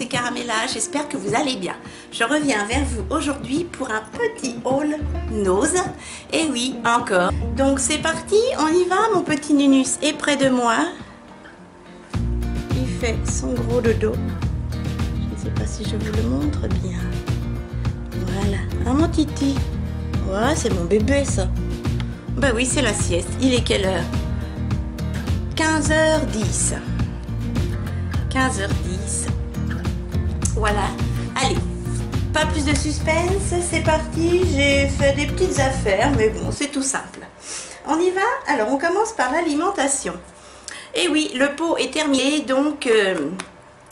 c'est Caramella, j'espère que vous allez bien. Je reviens vers vous aujourd'hui pour un petit haul nose. Et oui, encore. Donc c'est parti, on y va, mon petit Nunus est près de moi. Il fait son gros dodo. Je ne sais pas si je vous le montre bien. Voilà, ah, mon titi. Ouais, c'est mon bébé ça. Bah oui, c'est la sieste. Il est quelle heure? 15h10. 15h10. Voilà. Allez, pas plus de suspense, c'est parti. J'ai fait des petites affaires, mais bon, c'est tout simple. On y va? Alors, on commence par l'alimentation. Et oui, le pot est terminé, donc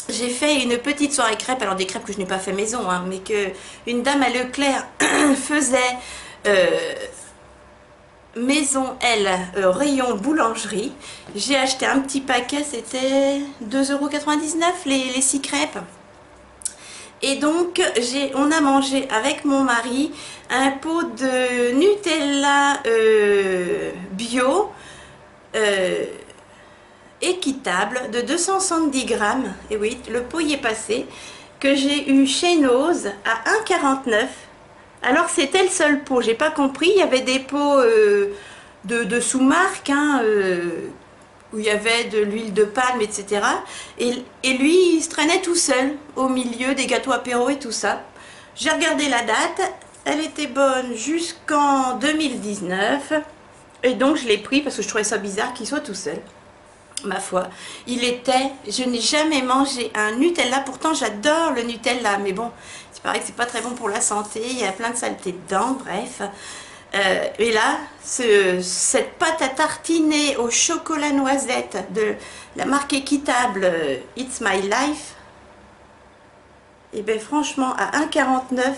j'ai fait une petite soirée crêpes. Alors, des crêpes que je n'ai pas fait maison, hein, mais que une dame à Leclerc faisait maison, elle, rayon boulangerie. J'ai acheté un petit paquet, c'était 2,99 € les 6 crêpes. Et donc, on a mangé avec mon mari un pot de Nutella bio équitable de 270 grammes. Et oui, le pot y est passé, que j'ai eu chez Nose à 1,49 €. Alors c'était le seul pot, j'ai pas compris, il y avait des pots de sous-marque, hein, où il y avait de l'huile de palme, etc. Et lui, il se traînait tout seul, au milieu des gâteaux apéro et tout ça. J'ai regardé la date, elle était bonne jusqu'en 2019, et donc je l'ai pris parce que je trouvais ça bizarre qu'il soit tout seul. Ma foi, je n'ai jamais mangé un Nutella, pourtant j'adore le Nutella, mais bon, il paraît que c'est pas très bon pour la santé, il y a plein de saletés dedans, bref. Et là, cette pâte à tartiner au chocolat noisette de la marque équitable It's My Life, et bien franchement, à 1,49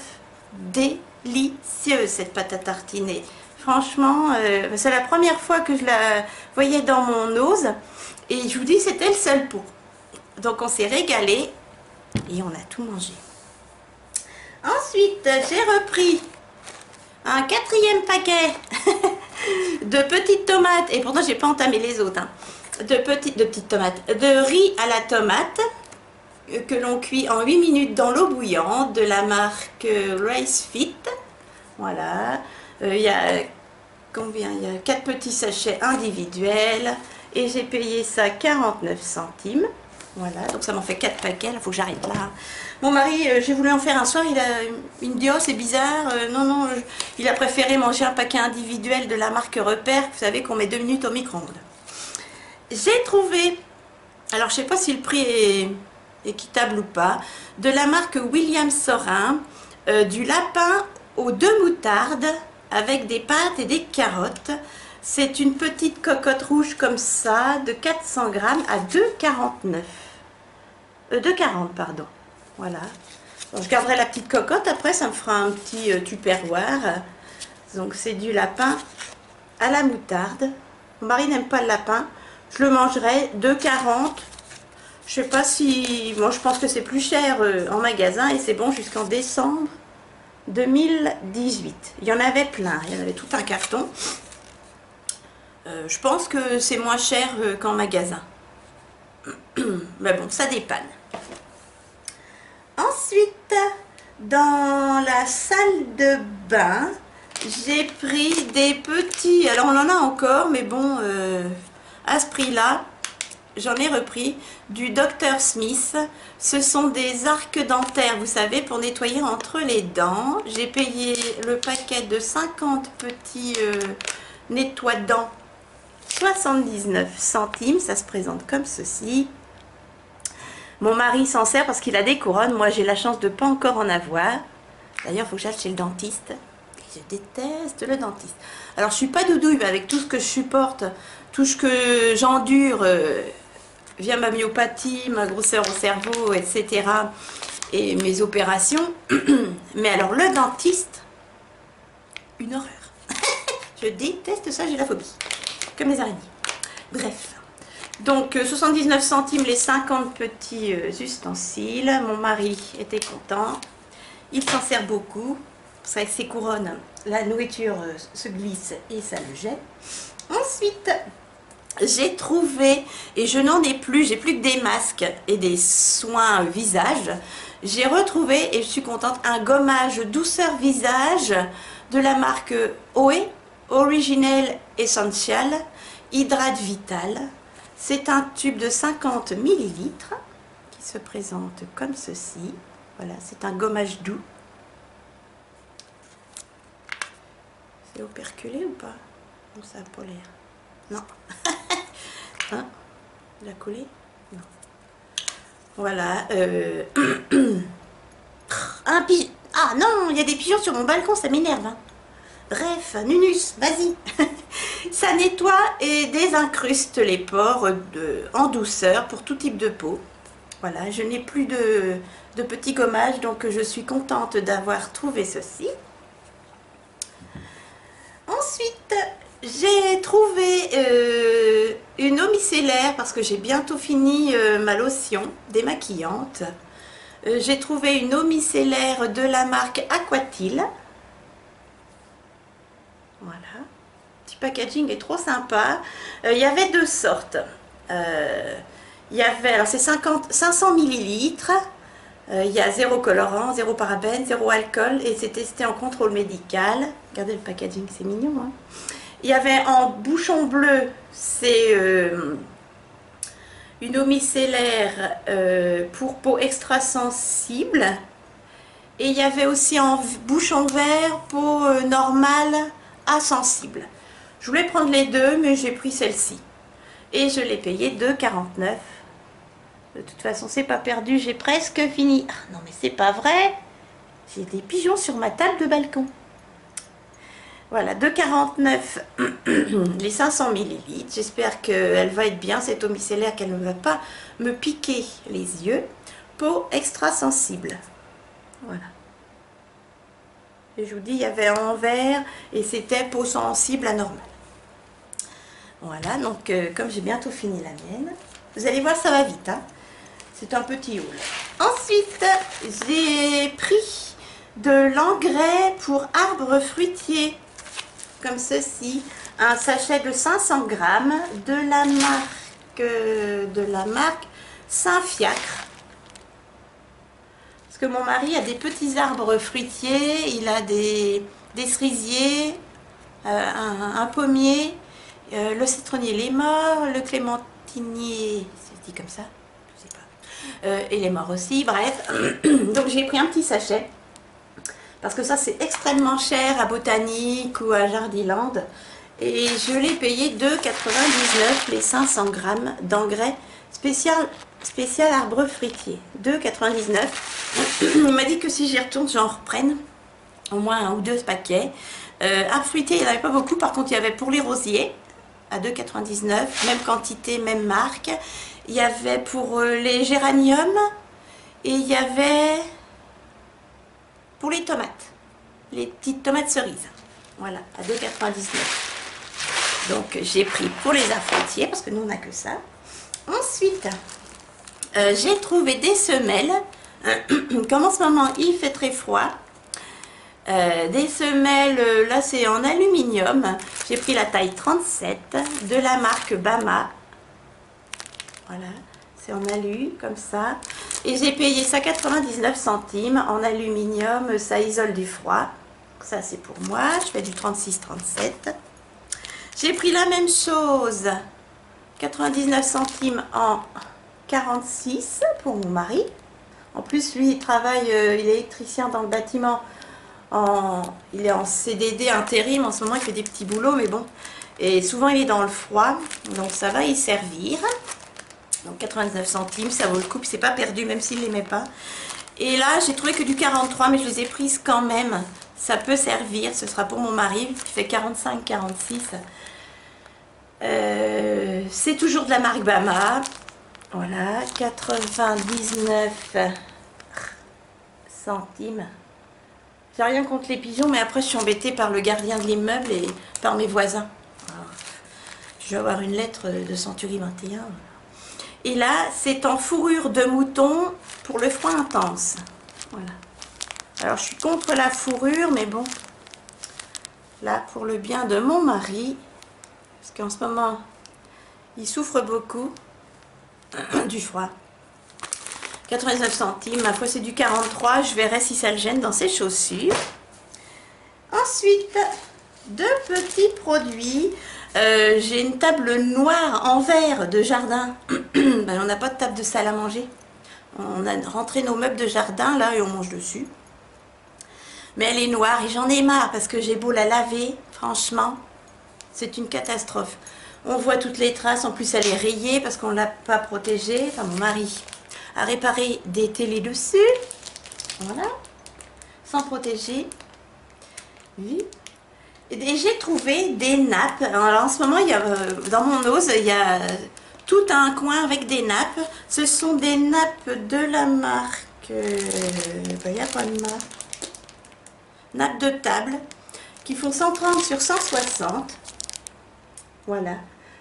€, délicieuse cette pâte à tartiner. Franchement, c'est la première fois que je la voyais dans mon nose. Et je vous dis, c'était le seul pot. Donc on s'est régalé et on a tout mangé. Ensuite, j'ai repris un 4e paquet de petites tomates. Et pourtant, j'ai pas entamé les autres. Hein, de petites tomates. De riz à la tomate que l'on cuit en 8 minutes dans l'eau bouillante de la marque Rice Fit. Voilà. Il y a combien? Il y a 4 petits sachets individuels. Et j'ai payé ça 49 centimes. Voilà, donc ça m'en fait 4 paquets. Il faut que j'arrête là. Mon mari, j'ai voulu en faire un soir. Il me dit, oh, c'est bizarre. Non, il a préféré manger un paquet individuel de la marque Repère. Vous savez qu'on met 2 minutes au micro-ondes. J'ai trouvé, alors je sais pas si le prix est équitable ou pas, de la marque William Sorin, du lapin aux 2 moutardes avec des pâtes et des carottes. C'est une petite cocotte rouge comme ça, de 400 grammes à 2,49 €. 2,40 €, pardon. Voilà. Donc, je garderai la petite cocotte, après ça me fera un petit tupperware. Donc c'est du lapin à la moutarde. Mon mari n'aime pas le lapin. Je le mangerai 2,40 €. Je sais pas si... Moi je pense que c'est plus cher en magasin et c'est bon jusqu'en décembre 2018. Il y en avait plein, il y en avait tout un carton. Je pense que c'est moins cher qu'en magasin. Mais bon, ça dépanne. Ensuite, dans la salle de bain, j'ai pris des petits... Alors, on en a encore, mais bon, à ce prix-là, j'en ai repris du Dr Smith. Ce sont des arcs dentaires, vous savez, pour nettoyer entre les dents. J'ai payé le paquet de 50 petits nettoie-dents 79 centimes, ça se présente comme ceci. Mon mari s'en sert parce qu'il a des couronnes, moi j'ai la chance de ne pas encore en avoir. D'ailleurs, il faut que j'aille chez le dentiste. Et je déteste le dentiste. Alors, je suis pas doudouille, mais avec tout ce que je supporte, tout ce que j'endure via ma myopathie, ma grosseur au cerveau, etc. et mes opérations. Mais alors, le dentiste, une horreur. Je déteste ça, j'ai la phobie. Comme les araignées. Bref. Donc 79 centimes les 50 petits ustensiles. Mon mari était content. Il s'en sert beaucoup. Parce qu'avec ses couronnes, la nourriture se glisse et ça le jette. Ensuite, j'ai trouvé, et je n'en ai plus, j'ai plus que des masques et des soins visage. J'ai retrouvé, et je suis contente, un gommage douceur visage de la marque OE, Original Essential, Hydrate Vital. C'est un tube de 50 ml qui se présente comme ceci. Voilà, c'est un gommage doux. C'est operculé ou pas? Non, ça n'a pas l'air. Non. Hein? Il a collé? Non. Voilà. Un pigeon. Ah non, il y a des pigeons sur mon balcon, ça m'énerve. Hein. Bref, Nunus, vas-y. Ça nettoie et désincruste les pores en douceur pour tout type de peau. Voilà, je n'ai plus de petits gommages, donc je suis contente d'avoir trouvé ceci. Ensuite, j'ai trouvé une eau micellaire parce que j'ai bientôt fini ma lotion démaquillante. J'ai trouvé une eau micellaire de la marque Aquatil. Voilà. Le petit packaging est trop sympa. Il y avait deux sortes. Il y avait, alors c'est 500 millilitres. Il y a zéro colorant, zéro parabène, zéro alcool et c'est testé en contrôle médical. Regardez le packaging, c'est mignon. Hein. Il y avait en bouchon bleu, c'est une eau micellaire pour peau extra sensible. Et il y avait aussi en bouchon vert, peau normale à sensible. Je voulais prendre les deux, mais j'ai pris celle-ci. Et je l'ai payé 2,49 €. De toute façon, c'est pas perdu, j'ai presque fini. Ah non, mais c'est pas vrai. J'ai des pigeons sur ma table de balcon. Voilà, 2,49 € les 500 ml. J'espère qu'elle va être bien, cette eau micellaire, qu'elle ne va pas me piquer les yeux. Peau extra sensible. Voilà. Et je vous dis, il y avait en vert et c'était peau sensible à normale. Voilà, donc comme j'ai bientôt fini la mienne, vous allez voir, ça va vite. Hein. C'est un petit haul. Ensuite, j'ai pris de l'engrais pour arbres fruitiers, comme ceci. Un sachet de 500 grammes de la marque Saint-Fiacre. Parce que mon mari a des petits arbres fruitiers, il a des cerisiers, un pommier, le citronnier il est mort, le clémentinier, c'est dit comme ça, je sais pas, il est mort aussi, bref. Donc j'ai pris un petit sachet, parce que ça c'est extrêmement cher à Botanique ou à Jardiland, et je l'ai payé 2,99 € les 500 grammes d'engrais spécial arbre fruitier, 2,99 €. On m'a dit que si j'y retourne, j'en reprenne au moins 1 ou 2 paquets. Arbre fruitier, il n'y en avait pas beaucoup, par contre il y avait pour les rosiers à 2,99 €, même quantité, même marque. Il y avait pour les géraniums et il y avait pour les tomates, les petites tomates cerises. Voilà, à 2,99 €. Donc j'ai pris pour les arbres fruitiers parce que nous on n'a que ça. Ensuite, j'ai trouvé des semelles, comme en ce moment il fait très froid, des semelles, là c'est en aluminium, j'ai pris la taille 37 de la marque Bama, voilà, c'est en alu comme ça, et j'ai payé ça 99 centimes en aluminium, ça isole du froid, ça c'est pour moi, je fais du 36-37. J'ai pris la même chose, 99 centimes en 46 pour mon mari. En plus, lui, il travaille, il est électricien dans le bâtiment. Il est en CDD intérim. En ce moment, il fait des petits boulots, mais bon. Et souvent, il est dans le froid. Donc, ça va y servir. Donc, 99 centimes, ça vaut le coup. Puis, c'est pas perdu, même s'il ne l'aimait pas. Et là, j'ai trouvé que du 43, mais je les ai prises quand même. Ça peut servir. Ce sera pour mon mari, qui fait 45-46. C'est toujours de la marque Bama. Voilà, 99 centimes. J'ai rien contre les pigeons, mais après je suis embêtée par le gardien de l'immeuble et par mes voisins. Alors, je vais avoir une lettre de Century 21. Et là, c'est en fourrure de mouton pour le froid intense. Voilà. Alors, je suis contre la fourrure, mais bon, là, pour le bien de mon mari, parce qu'en ce moment, Il souffre beaucoup du froid. 99 centimes, ma foi c'est du 43, je verrai si ça le gêne dans ses chaussures. Ensuite, deux petits produits. J'ai une table noire en verre de jardin. Ben, on n'a pas de table de salle à manger. On a rentré nos meubles de jardin là et on mange dessus. Mais elle est noire et j'en ai marre parce que j'ai beau la laver, franchement, c'est une catastrophe. On voit toutes les traces, en plus elle est rayée parce qu'on ne l'a pas protégée. Enfin, mon mari a réparé des télés dessus. Voilà, sans protéger. Oui. Et j'ai trouvé des nappes. Alors, en ce moment, il y a, dans mon ose, il y a tout un coin avec des nappes. Ce sont des nappes de la marque... il n'y a pas de marque. Nappes de table qui font 130 sur 160. Voilà.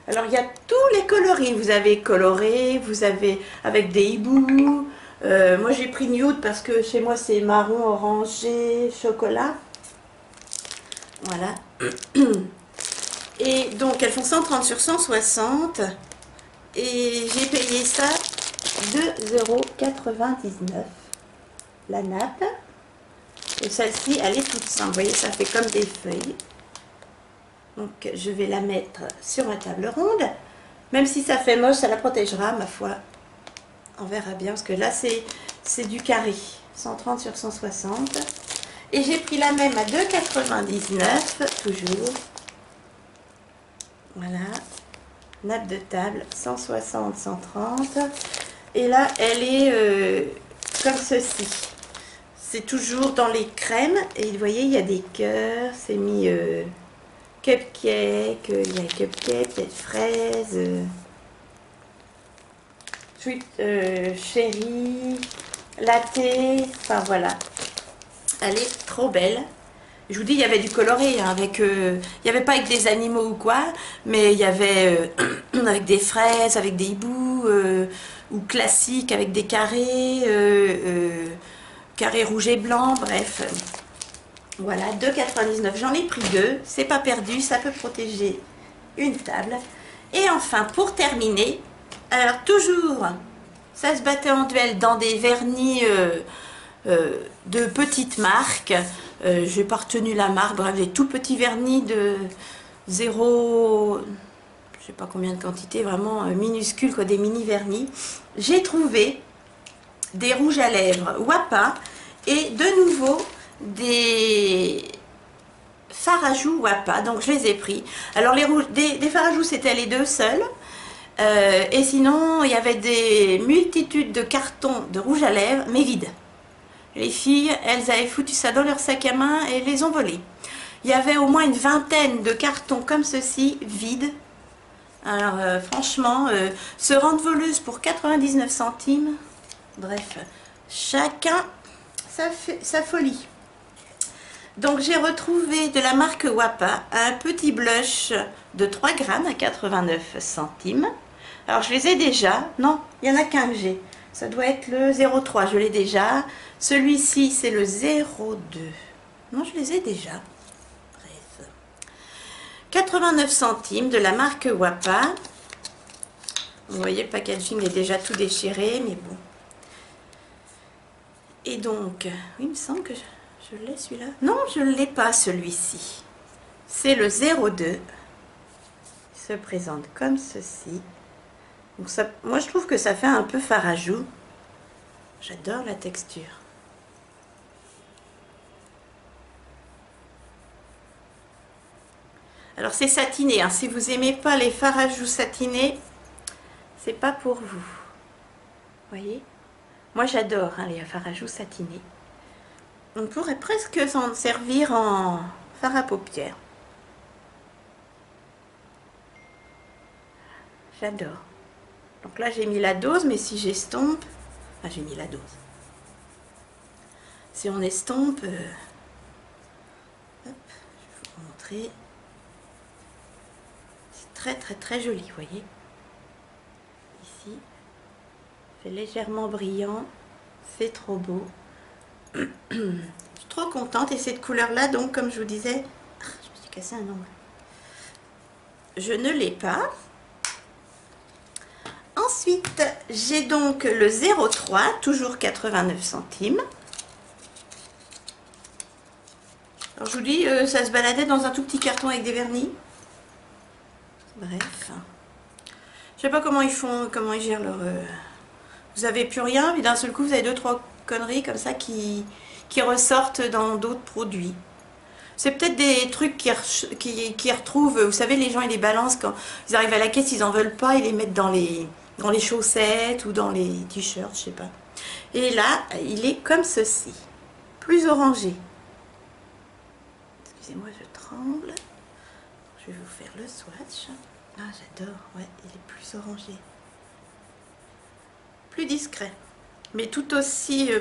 Alors, il y a tous les coloris. Vous avez coloré, vous avez avec des hiboux. Moi, j'ai pris nude parce que chez moi, c'est marron, orangé, chocolat. Voilà. Et donc, elles font 130 sur 160. Et j'ai payé ça 2,99 € la nappe. Et celle-ci, elle est toute simple. Vous voyez, ça fait comme des feuilles. Donc, je vais la mettre sur ma table ronde. Même si ça fait moche, ça la protégera, ma foi. On verra bien, parce que là, c'est du carré. 130 sur 160. Et j'ai pris la même à 2,99 toujours. Voilà. Nappe de table, 160, 130. Et là, elle est comme ceci. C'est toujours dans les crèmes. Et vous voyez, il y a des cœurs. C'est mis cupcake. Il y a cupcake, il y a fraises. Sweet cherry. Latte. Enfin, voilà. Elle est trop belle. Je vous dis, il y avait du coloré, hein, avec, il n'y avait pas avec des animaux ou quoi, mais il y avait avec des fraises, avec des hiboux, ou classiques avec des carrés, carrés rouge et blanc, bref. Voilà, 2,99 €. J'en ai pris deux, c'est pas perdu, ça peut protéger une table. Et enfin, pour terminer, alors toujours, ça se battait en duel dans des vernis de petites marques. J'ai pas retenu la marque, bref, des tout petits vernis de 0, je sais pas combien de quantité, vraiment minuscules, quoi, des mini vernis. J'ai trouvé des rouges à lèvres Wapa et de nouveau des fards à joues Wapa, donc je les ai pris. Alors les rouges, des fards à joues, c'était les deux seuls. Et sinon, il y avait des multitudes de cartons de rouge à lèvres, mais vides. Les filles, elles avaient foutu ça dans leur sac à main et les ont volés. Il y avait au moins une vingtaine de cartons comme ceci, vides. Alors franchement, se rendre voleuse pour 99 centimes, bref, chacun sa folie. Donc j'ai retrouvé de la marque Wapa un petit blush de 3 grammes à 89 centimes. Alors je les ai déjà, non, il n'y en a qu'un que j'ai. Ça doit être le 03, je l'ai déjà. Celui-ci, c'est le 02. Non, je les ai déjà. Bref. 89 centimes de la marque Wapa. Vous voyez, le packaging est déjà tout déchiré, mais bon. Et donc, il me semble que je l'ai celui-là. Non, je ne l'ai pas celui-ci. C'est le 02. Il se présente comme ceci. Donc ça, moi je trouve que ça fait un peu fard à joues. J'adore la texture. Alors c'est satiné, hein. Si vous aimez pas les fards à joues satinés, c'est pas pour vous. Voyez? Moi j'adore, hein, les fards à joues satinés. On pourrait presque s'en servir en fard à paupières. J'adore. Donc là j'ai mis la dose, mais si j'estompe, ah, j'ai mis la dose. Si on estompe, hop, je vais vous montrer. C'est très très très joli, vous voyez. Ici, c'est légèrement brillant, c'est trop beau. Je suis trop contente, et cette couleur là, donc comme je vous disais, je me suis cassé un ongle. Je ne l'ai pas. Ensuite, j'ai donc le 0,3, toujours 89 centimes. Alors je vous dis, ça se baladait dans un tout petit carton avec des vernis. Bref. Je sais pas comment ils font, comment ils gèrent leur... Vous avez plus rien, puis d'un seul coup, vous avez 2-3 conneries comme ça qui ressortent dans d'autres produits. C'est peut-être des trucs qui retrouvent, vous savez, les gens, ils les balancent quand ils arrivent à la caisse, ils en veulent pas, ils les mettent dans les chaussettes ou dans les t-shirts, je sais pas. Et là, il est comme ceci, plus orangé. Excusez-moi, je tremble. Je vais vous faire le swatch. Ah, j'adore, ouais, il est plus orangé. Plus discret, mais tout aussi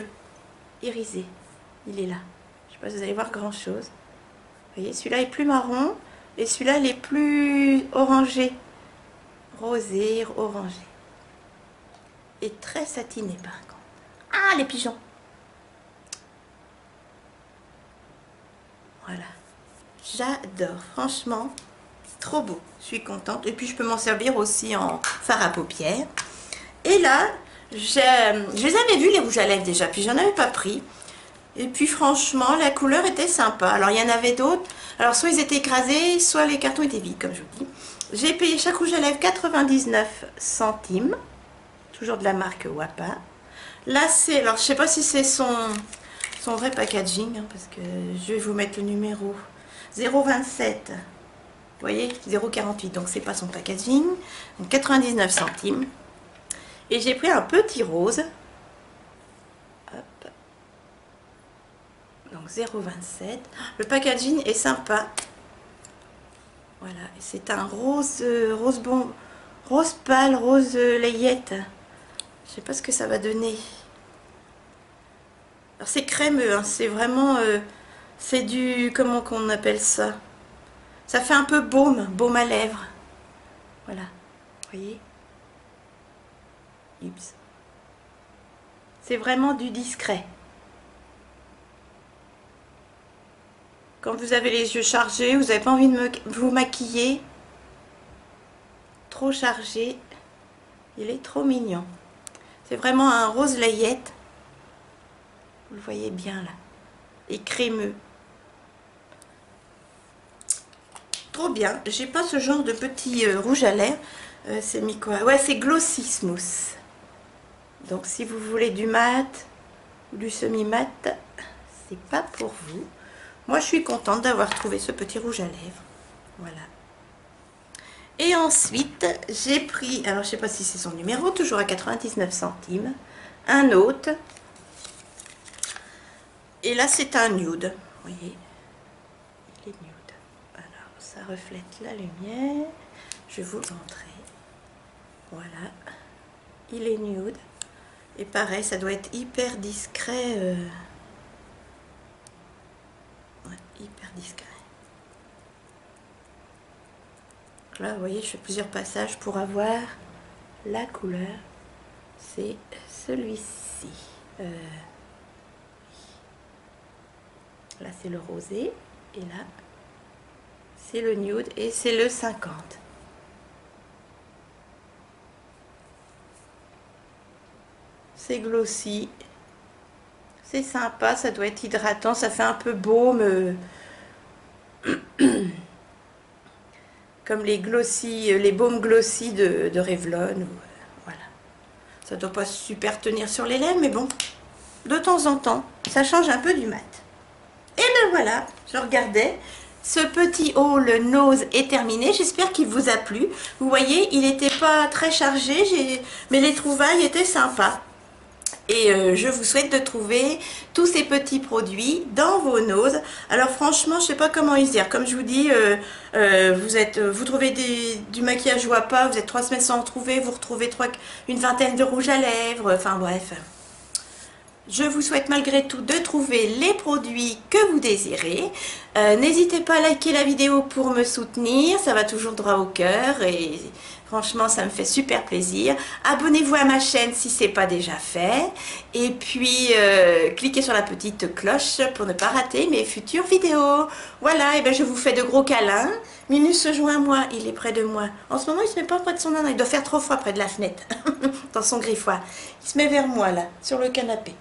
irisé. Il est là. Je sais pas si vous allez voir grand chose. Vous voyez, celui-là est plus marron et celui-là il est plus orangé. Rosé, orangé. Et très satiné par contre. Ah, les pigeons! Voilà. J'adore, franchement, trop beau. Je suis contente. Et puis je peux m'en servir aussi en fard à paupières. Et là, je les avais vus les rouges à lèvres déjà, puis j'en avais pas pris. Et puis franchement, la couleur était sympa. Alors il y en avait d'autres. Alors soit ils étaient écrasés, soit les cartons étaient vides, comme je vous dis. J'ai payé chaque rouge à lèvres 99 centimes. Toujours de la marque Wapa. Là c'est, alors je sais pas si c'est son vrai packaging, hein, parce que je vais vous mettre le numéro 0,27. Vous voyez, 0,48, donc c'est pas son packaging. Donc 99 centimes. Et j'ai pris un petit rose. Hop. Donc 0,27. Le packaging est sympa. Voilà, c'est un rose pâle, rose layette. Je sais pas ce que ça va donner. Alors c'est crémeux, hein, c'est vraiment, c'est du, comment qu'on appelle ça? Ça fait un peu baume à lèvres. Voilà, vous voyez? Oups. C'est vraiment du discret. Quand vous avez les yeux chargés, vous n'avez pas envie de vous maquiller. Trop chargé. Il est trop mignon. C'est vraiment un rose layette. Vous le voyez bien là. Et crémeux. Trop bien. J'ai pas ce genre de petit rouge à lèvres. C'est mis quoi? Ouais, c'est Glossy Smooth. Donc si vous voulez du mat ou du semi-mat, c'est pas pour vous. Moi je suis contente d'avoir trouvé ce petit rouge à lèvres. Voilà. Et ensuite j'ai pris, alors je sais pas si c'est son numéro, toujours à 99 centimes, un autre. Et là c'est un nude. Vous voyez, il est nude. Alors ça reflète la lumière. Je vais vous le montrer. Voilà. Il est nude. Et pareil, ça doit être hyper discret. Ouais, hyper discret. Là, vous voyez, je fais plusieurs passages pour avoir la couleur. C'est celui-ci. Là, c'est le rosé. Et là, c'est le nude. Et c'est le 50. C'est glossy, c'est sympa, ça doit être hydratant, ça fait un peu baume, comme les glossy, les baumes glossy de Revlon. Voilà. Ça doit pas super tenir sur les lèvres, mais bon, de temps en temps, ça change un peu du mat. Et ben voilà, je regardais. Ce petit haul nose est terminé, j'espère qu'il vous a plu. Vous voyez, il n'était pas très chargé, mais les trouvailles étaient sympas. Et je vous souhaite de trouver tous ces petits produits dans vos noses. Alors franchement, je sais pas comment ils dire. Comme je vous dis, vous trouvez du maquillage Wapa, vous êtes 3 semaines sans en trouver, vous retrouvez une vingtaine de rouges à lèvres. Enfin bref, Je vous souhaite malgré tout de trouver les produits que vous désirez. N'hésitez pas à liker la vidéo pour me soutenir, ça va toujours droit au cœur et franchement ça me fait super plaisir. Abonnez-vous à ma chaîne si ce n'est pas déjà fait. Et puis cliquez sur la petite cloche pour ne pas rater mes futures vidéos. Voilà, et ben je vous fais de gros câlins. Minus se joint à moi, il est près de moi. En ce moment il se met pas près de son nana, il doit faire trop froid près de la fenêtre, dans son griffoir. Il se met vers moi là, sur le canapé.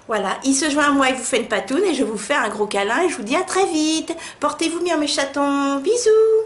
Voilà, il se joint à moi, il vous fait une patoune et je vous fais un gros câlin et je vous dis à très vite. Portez-vous bien mes chatons, bisous.